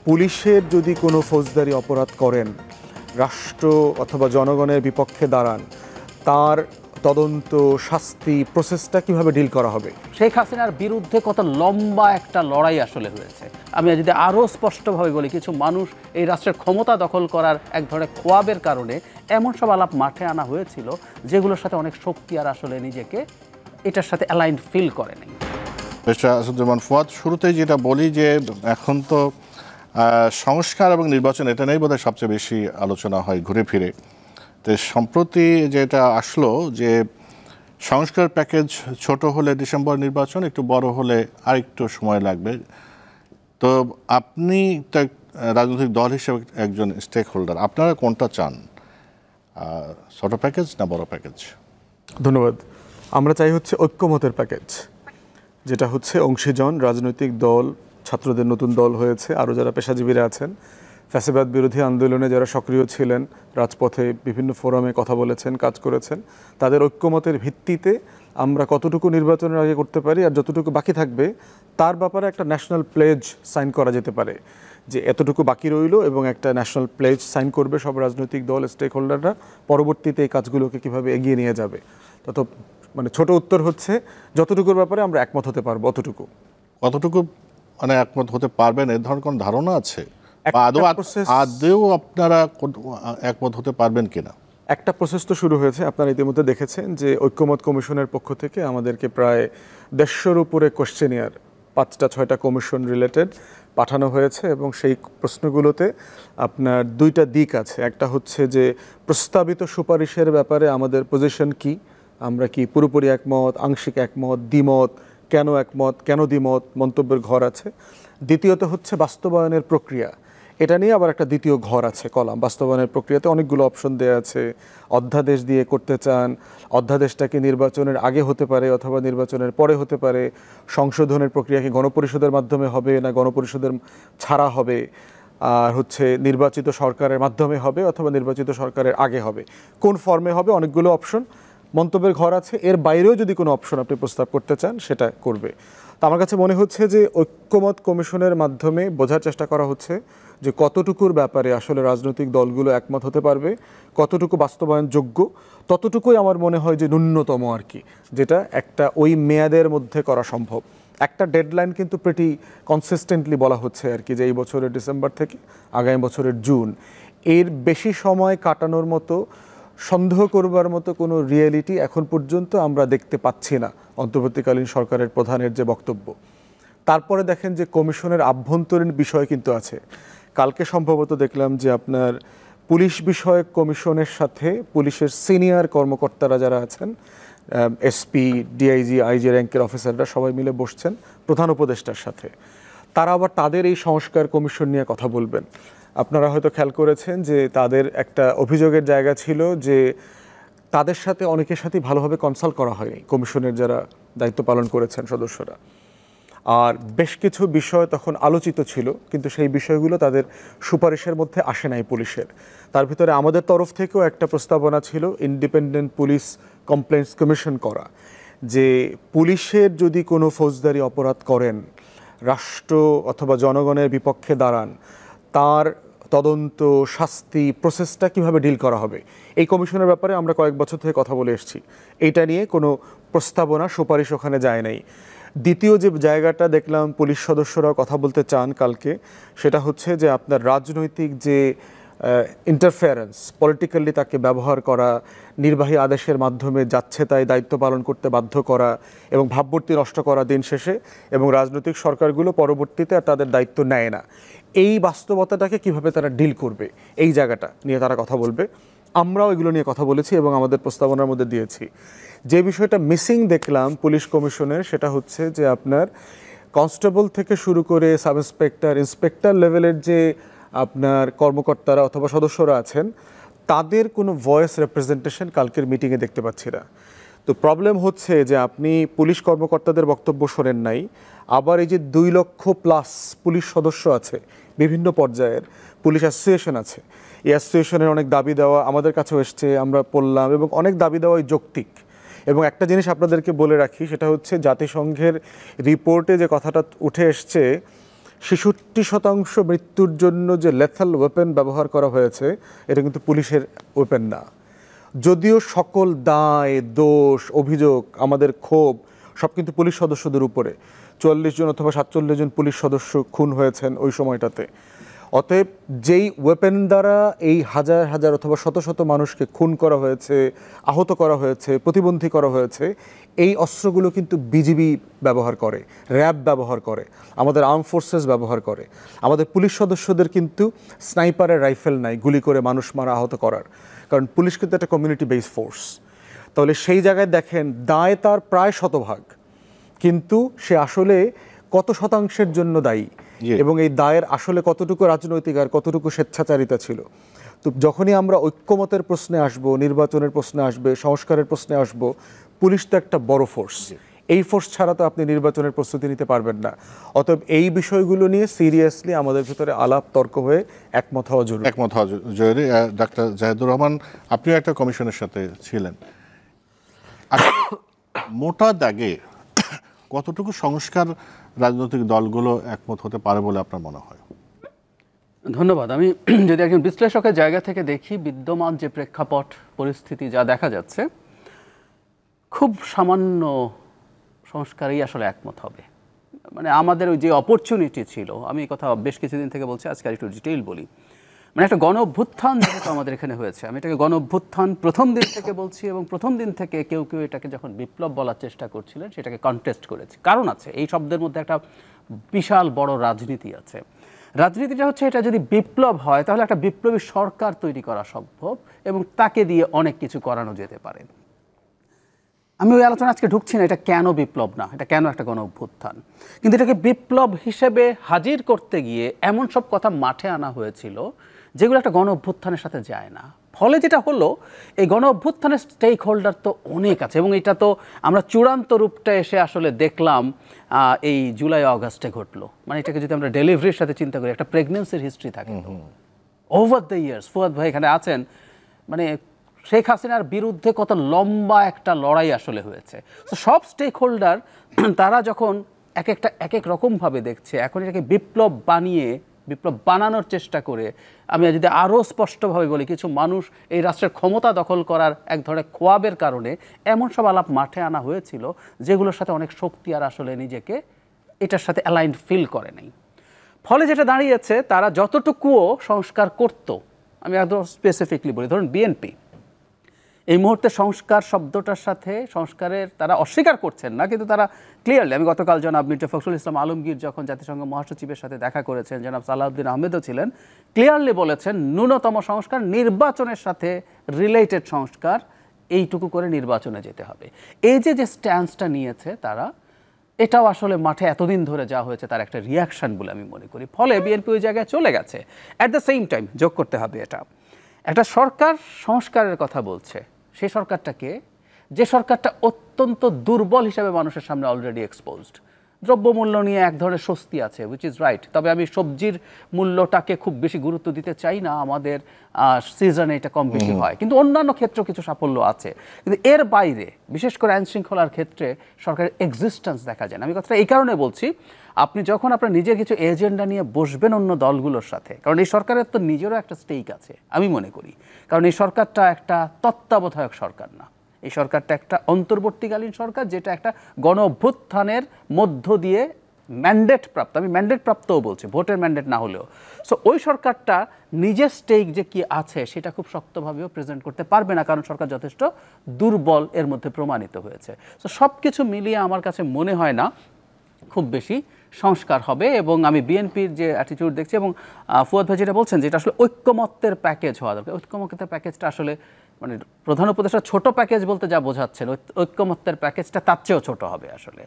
পুলিশের যদি কোনো ফৌজদারি অপরাধ করেন, রাষ্ট্র অথবা জনগণের বিপক্ষে দাঁড়ান, তার তদন্ত, শাস্তি, প্রসেসটা কিভাবে ডিল করা হবে? শেখ হাসিনার বিরুদ্ধে কত লম্বা একটা লড়াই আসলে হয়েছে। আমি যদি আরও স্পষ্টভাবে বলি, কিছু মানুষ এই রাষ্ট্রের ক্ষমতা দখল করার এক ধরনের খোয়াবের কারণে এমন সব আলাপ মাঠে আনা হয়েছিল যেগুলোর সাথে অনেক শক্তি আর আসলে নিজেকে এটার সাথে অ্যালাইন্ড ফিল করে নাই। আসাদুজ্জামান ফুয়াদ, শুরুতেই যেটা বলি যে এখন তো সংস্কার এবং নির্বাচন এটা নিয়েই বোধহয় সবচেয়ে বেশি আলোচনা হয় ঘুরে ফিরে। তো সম্প্রতি যেটা আসলো যে সংস্কার প্যাকেজ ছোট হলে ডিসেম্বর নির্বাচন, একটু বড় হলে আরেকটু সময় লাগবে। তো আপনি তো রাজনৈতিক দল হিসেবে একজন স্টেক হোল্ডার, আপনারা কোনটা চান, ছোট প্যাকেজ না বড় প্যাকেজ? ধন্যবাদ। আমরা চাই হচ্ছে ঐক্যমতের প্যাকেজ, যেটা হচ্ছে অংশীজন, রাজনৈতিক দল, ছাত্রদের নতুন দল হয়েছে, আরও যারা পেশাজীবীরা আছেন, ফ্যাসিবাদ বিরোধী আন্দোলনে যারা সক্রিয় ছিলেন, রাজপথে বিভিন্ন ফোরামে কথা বলেছেন, কাজ করেছেন, তাদের ঐক্যমতের ভিত্তিতে আমরা কতটুকু নির্বাচনের আগে করতে পারি আর যতটুকু বাকি থাকবে তার ব্যাপারে একটা ন্যাশনাল প্লেজ সাইন করা যেতে পারে, যে এতটুকু বাকি রইল, এবং একটা ন্যাশনাল প্লেজ সাইন করবে সব রাজনৈতিক দল, স্টেক হোল্ডাররা, পরবর্তীতে এই কাজগুলোকে কীভাবে এগিয়ে নিয়ে যাবে। তত মানে ছোট উত্তর হচ্ছে যতটুকুর ব্যাপারে আমরা একমত হতে পারবো অতটুকু। কতটুকু মানে একমত হতে পারবেন এর ধরনের কোনো ধারণা আছে? আদৌ আপনারা একমত হতে পারবেন কিনা? একটা প্রসেস তো শুরু হয়েছে, আপনারা ইতিমধ্যে দেখেছেন যে ঐক্যমত কমিশনের পক্ষ থেকে আমাদেরকে প্রায় 150-র উপরে কোশ্চেনিয়ার 5-6টা কমিশন রিলেটেড পাঠানো হয়েছে, এবং সেই প্রশ্নগুলোতে আপনার 2টা দিক আছে। একটা হচ্ছে যে প্রস্তাবিত সুপারিশের ব্যাপারে আমাদের পজিশন কি, আমরা কি পুরোপুরি একমত, আংশিক একমত, দ্বিমত, কেন একমত, কেন দ্বিমত, মন্তব্যের ঘর আছে। দ্বিতীয়ত হচ্ছে বাস্তবায়নের প্রক্রিয়া, এটা নিয়ে আবার একটা দ্বিতীয় ঘর আছে, কলাম। বাস্তবায়নের প্রক্রিয়াতে অনেকগুলো অপশন দেওয়া আছে। অধ্যাদেশ দিয়ে করতে চান, অধ্যাদেশটাকে নির্বাচনের আগে হতে পারে অথবা নির্বাচনের পরে হতে পারে, সংশোধনের প্রক্রিয়া কি গণপরিষদের মাধ্যমে হবে না গণপরিষদের ছাড়া হবে, আর হচ্ছে নির্বাচিত সরকারের মাধ্যমে হবে অথবা নির্বাচিত সরকারের আগে হবে, কোন ফর্মে হবে, অনেকগুলো অপশন, মন্তব্যের ঘর আছে। এর বাইরেও যদি কোনো অপশন আপনি প্রস্তাব করতে চান সেটা করবে। তো আমার কাছে মনে হচ্ছে যে ঐক্যমত কমিশনের মাধ্যমে বোঝার চেষ্টা করা হচ্ছে যে কতটুকুর ব্যাপারে আসলে রাজনৈতিক দলগুলো একমত হতে পারবে, কতটুকু বাস্তবায়নযোগ্য, ততটুকুই আমার মনে হয় যে ন্যূনতম আর কি, যেটা একটা ওই মেয়াদের মধ্যে করা সম্ভব। একটা ডেডলাইন কিন্তু প্রিটি কনসিস্টেন্টলি বলা হচ্ছে আর কি, যে এই বছরের ডিসেম্বর থেকে আগামী বছরের জুন। এর বেশি সময় কাটানোর মতো, সন্দেহ করবার মতো কোনো রিয়েলিটি এখন পর্যন্ত আমরা দেখতে পাচ্ছি না অন্তর্বর্তীকালীন সরকারের প্রধানের যে বক্তব্য। তারপরে দেখেন যে কমিশনের আভ্যন্তরীণ বিষয় কিন্তু আছে। কালকে সম্ভবত দেখলাম যে আপনার পুলিশ বিষয়ক কমিশনের সাথে পুলিশের সিনিয়র কর্মকর্তারা যারা আছেন, এসপি, ডিআইজি, আইজি র্যাঙ্কের অফিসাররা সবাই মিলে বসছেন প্রধান উপদেষ্টার সাথে। তারা আবার তাদের এই সংস্কার কমিশন নিয়ে কথা বলবেন। আপনারা হয়তো খেয়াল করেছেন যে তাদের একটা অভিযোগের জায়গা ছিল যে তাদের সাথে অনেকের সাথেই ভালোভাবে কনসাল্ট করা হয়নি, কমিশনের যারা দায়িত্ব পালন করেছেন সদস্যরা। আর বেশ কিছু বিষয় তখন আলোচিত ছিল, কিন্তু সেই বিষয়গুলো তাদের সুপারিশের মধ্যে আসে নাই পুলিশের। তার ভিতরে আমাদের তরফ থেকেও একটা প্রস্তাবনা ছিল ইন্ডিপেন্ডেন্ট পুলিশ কমপ্লেন্টস কমিশন করা, যে পুলিশের যদি কোনো ফৌজদারি অপরাধ করেন, রাষ্ট্র অথবা জনগণের বিপক্ষে দাঁড়ান, তার তদন্ত, শাস্তি, প্রসেসটা কিভাবে ডিল করা হবে। এই কমিশনের ব্যাপারে আমরা কয়েক বছর থেকে কথা বলে এসেছি, এইটা নিয়ে কোনো প্রস্তাবনা, সুপারিশ ওখানে যায় নাই। দ্বিতীয় যে জায়গাটা দেখলাম পুলিশ সদস্যরাও কথা বলতে চান কালকে, সেটা হচ্ছে যে আপনার রাজনৈতিক যে ইন্টারফেয়ারেন্স, পলিটিক্যালি তাকে ব্যবহার করা, নির্বাহী আদেশের মাধ্যমে যাচ্ছে তাই দায়িত্ব পালন করতে বাধ্য করা এবং ভাবমূর্তি নষ্ট করা দিন শেষে, এবং রাজনৈতিক সরকারগুলো পরবর্তীতে আর তাদের দায়িত্ব নেয় না। এই বাস্তবতাটাকে কিভাবে তারা ডিল করবে, এই জায়গাটা নিয়ে তারা কথা বলবে। আমরাও এগুলো নিয়ে কথা বলেছি এবং আমাদের প্রস্তাবনার মধ্যে দিয়েছি। যে বিষয়টা মিসিং দেখলাম পুলিশ কমিশনের, সেটা হচ্ছে যে আপনার কনস্টেবল থেকে শুরু করে সাব ইন্সপেক্টর, ইন্সপেক্টর লেভেলের যে আপনার কর্মকর্তারা অথবা সদস্যরা আছেন, তাদের কোনো ভয়েস রিপ্রেজেন্টেশন কালকের মিটিংয়ে দেখতে পাচ্ছি না। তো প্রবলেম হচ্ছে যে আপনি পুলিশ কর্মকর্তাদের বক্তব্য শোনেন নাই, আবার এই যে 2 লক্ষ প্লাস পুলিশ সদস্য আছে, বিভিন্ন পর্যায়ের পুলিশ অ্যাসোসিয়েশন আছে, এই অ্যাসোসিয়েশনের অনেক দাবি দেওয়া আমাদের কাছেও এসছে, আমরা পড়লাম, এবং অনেক দাবি দেওয়াই যৌক্তিক। এবং একটা জিনিস আপনাদেরকে বলে রাখি, সেটা হচ্ছে জাতিসংঘের রিপোর্টে যে কথাটা উঠে এসছে, 66% মৃত্যুর জন্য যে লেথাল ওয়েপেন ব্যবহার করা হয়েছে এটা কিন্তু পুলিশের ওয়েপেন না। যদিও সকল দায় দোষ অভিযোগ আমাদের ক্ষোভ সব কিন্তু পুলিশ সদস্যদের উপরে, 44 জন অথবা 47 জন পুলিশ সদস্য খুন হয়েছেন ওই সময়টাতে। অতএব যেই ওয়েপেন দ্বারা এই হাজার হাজার অথবা শত শত মানুষকে খুন করা হয়েছে, আহত করা হয়েছে, প্রতিবন্ধী করা হয়েছে, এই অস্ত্রগুলো কিন্তু বিজিবি ব্যবহার করে, র্যাব ব্যবহার করে, আমাদের আর্ম ফোর্সেস ব্যবহার করে। আমাদের পুলিশ সদস্যদের কিন্তু স্নাইপারের রাইফেল নাই গুলি করে মানুষ মারা আহত করার, কারণ পুলিশ কিন্তু একটা কমিউনিটি বেস ফোর্স। তাহলে সেই জায়গায় দেখেন দায় তার প্রায় শতভাগ, কিন্তু সে আসলে কত শতাংশের জন্য দায়ী এবং এই দায়ের আসলে কতটুকু রাজনৈতিক আর কতটুকু স্বেচ্ছাচারিতা ছিল। তো যখনই আমরা ঐক্যমতের প্রশ্নে আসব, নির্বাচনের প্রশ্নে আসবে, সংস্কারের প্রশ্নে আসব, পুলিশ তো একটা বড় ফোর্স, এই ফোর্স ছাড়া তো আপনি নির্বাচনের প্রস্তুতি নিতে পারবেন না। অতএব এই বিষয়গুলো নিয়ে সিরিয়াসলি আমাদের ভিতরে আলাপ তর্ক হয়ে একমত হওয়া জরুরি। একমত হওয়া জরুরি। ডাক্তার জাহিদুর রহমান, আপনিও একটা কমিশনের সাথে ছিলেন, মোটা দাগে কতটুকু সংস্কার রাজনৈতিক দলগুলো একমত হতে পারে বলে আপনার মনে হয়? ধন্যবাদ। আমি যদি একজন বিশ্লেষকের জায়গা থেকে দেখি, বিদ্যমান যে প্রেক্ষাপট পরিস্থিতি যা দেখা যাচ্ছে, খুব সামান্য সংস্কারেই আসলে একমত হবে। মানে আমাদের ওই যে অপরচুনিটি ছিল, আমি এই কথা বেশ কিছুদিন থেকে বলছি, আজকে একটু ডিটেইল বলি। মানে একটা গণ অভ্যুত্থান যেহেতু আমাদের এখানে হয়েছে, আমি এটাকে গণ অভ্যুত্থান প্রথম দিন থেকে বলছি, এবং প্রথম দিন থেকে কেউ কেউ এটাকে যখন বিপ্লব বলার চেষ্টা করছিলেন সেটাকে কন্টেস্ট করেছে। কারণ আছে, এই শব্দের মধ্যে একটা বিশাল বড় রাজনীতি আছে। রাজনীতিটা হচ্ছে, এটা যদি বিপ্লব হয় তাহলে একটা বিপ্লবী সরকার তৈরি করা সম্ভব এবং তাকে দিয়ে অনেক কিছু করানো যেতে পারে। আমি ওই আলোচনা আজকে ঢুকছি না, এটা কেন বিপ্লব না, এটা কেন একটা গণ অভ্যুত্থান। কিন্তু এটাকে বিপ্লব হিসেবে হাজির করতে গিয়ে এমন সব কথা মাঠে আনা হয়েছিল যেগুলো একটা গণ অভ্যুত্থানের সাথে যায় না। ফলে যেটা হলো, এই গণ অভ্যুত্থানের স্টেক হোল্ডার তো অনেক আছে, এবং এটা তো আমরা চূড়ান্ত রূপটা এসে আসলে দেখলাম এই জুলাই আগস্টে ঘটলো। মানে এটাকে যদি আমরা ডেলিভারির সাথে চিন্তা করি, একটা প্রেগনেন্সির হিস্ট্রি থাকে ওভার দ্য ইয়ার্স। ফুয়াদ ভাই এখানে আছেন, মানে শেখ হাসিনার বিরুদ্ধে কত লম্বা একটা লড়াই আসলে হয়েছে। তো সব স্টেক হোল্ডার তারা যখন এক এক রকমভাবে দেখছে, এখন এটাকে বিপ্লব বানানোর চেষ্টা করে, আমি যদি আরও স্পষ্টভাবে বলি, কিছু মানুষ এই রাষ্ট্রের ক্ষমতা দখল করার এক ধরনের খোয়াবের কারণে এমন সব আলাপ মাঠে আনা হয়েছিল যেগুলোর সাথে অনেক শক্তি আর আসলে নিজেকে এটার সাথে অ্যালাইন্ড ফিল করে নাই। ফলে যেটা দাঁড়িয়েছে, তারা যতটুকুও সংস্কার করত, আমি একদম স্পেসিফিকলি বলি, ধরুন বিএনপি এই মুহূর্তে সংস্কার শব্দটার সাথে সংস্কারের তারা অস্বীকার করছেন না, কিন্তু তারা ক্লিয়ারলি, আমি গতকাল জনাব মির্জা ফখরুল ইসলাম আলমগীর যখন জাতিসংঘ মহাসচিবের সাথে দেখা করেছেন, জনাব সালাউদ্দিন আহমেদও ছিলেন, ক্লিয়ারলি বলেছেন ন্যূনতম সংস্কার নির্বাচনের সাথে রিলেটেড সংস্কার, এইটুকু করে নির্বাচনে যেতে হবে। এই যে স্ট্যান্সটা নিয়েছে তারা, এটাও আসলে মাঠে এতদিন ধরে যা হয়েছে তার একটা রিয়াকশন বলে আমি মনে করি। ফলে বিএনপি ওই জায়গায় চলে গেছে। অ্যাট দ্য সেম টাইম যোগ করতে হবে, এটা একটা সরকার সংস্কারের কথা বলছে, সেই সরকারটাকে, যে সরকারটা অত্যন্ত দুর্বল হিসাবে মানুষের সামনে অলরেডি এক্সপোজড। দ্রব্যমূল্য নিয়ে এক ধরনের স্বস্তি আছে, উইচ ইজ রাইট। তবে আমি সবজির মূল্যটাকে খুব বেশি গুরুত্ব দিতে চাই না, আমাদের সিজনে এটা কম বেশি হয়, কিন্তু অন্যান্য ক্ষেত্রেও কিছু সাফল্য আছে। কিন্তু এর বাইরে, বিশেষ করে আইন শৃঙ্খলার ক্ষেত্রে সরকারের এক্সিস্টেন্স দেখা যায় না। আমি কথাটা এই কারণে বলছি, আপনি যখন আপনার নিজের কিছু এজেন্ডা নিয়ে বসবেন অন্য দলগুলোর সাথে, কারণ এই সরকারের তো নিজেরও একটা স্টেক আছে আমি মনে করি, কারণ এই সরকারটা একটা তত্ত্বাবধায়ক সরকার না, এই সরকারটা একটা অন্তর্বর্তীকালীন সরকার, যেটা একটা গণ অভ্যুত্থানের মধ্য দিয়ে ম্যান্ডেট প্রাপ্ত, আমি ম্যান্ডেট প্রাপ্তও বলছি, ভোটের ম্যান্ডেট না হলেও। সো ওই সরকারটা নিজের স্টেক যে কি আছে সেটা খুব শক্তভাবেও প্রেজেন্ট করতে পারবে না, কারণ সরকার যথেষ্ট দুর্বল এর মধ্যে প্রমাণিত হয়েছে। সো সব কিছু মিলিয়ে আমার কাছে মনে হয় না খুব বেশি সংস্কার হবে। এবং আমি বিএনপির যে অ্যাটিটিউড দেখছি, এবং ফুয়াদ ভাই যেটা বলছেন যে এটা আসলে ঐক্যমত্যের প্যাকেজ হওয়া দরকার, ঐক্যমত্যের প্যাকেজটা আসলে মানে প্রধান উপদেষ্টা ছোট প্যাকেজ বলতে যা বোঝাচ্ছেন, ঐক্যমত্যের প্যাকেজটা তার চেয়েও ছোট হবে আসলে।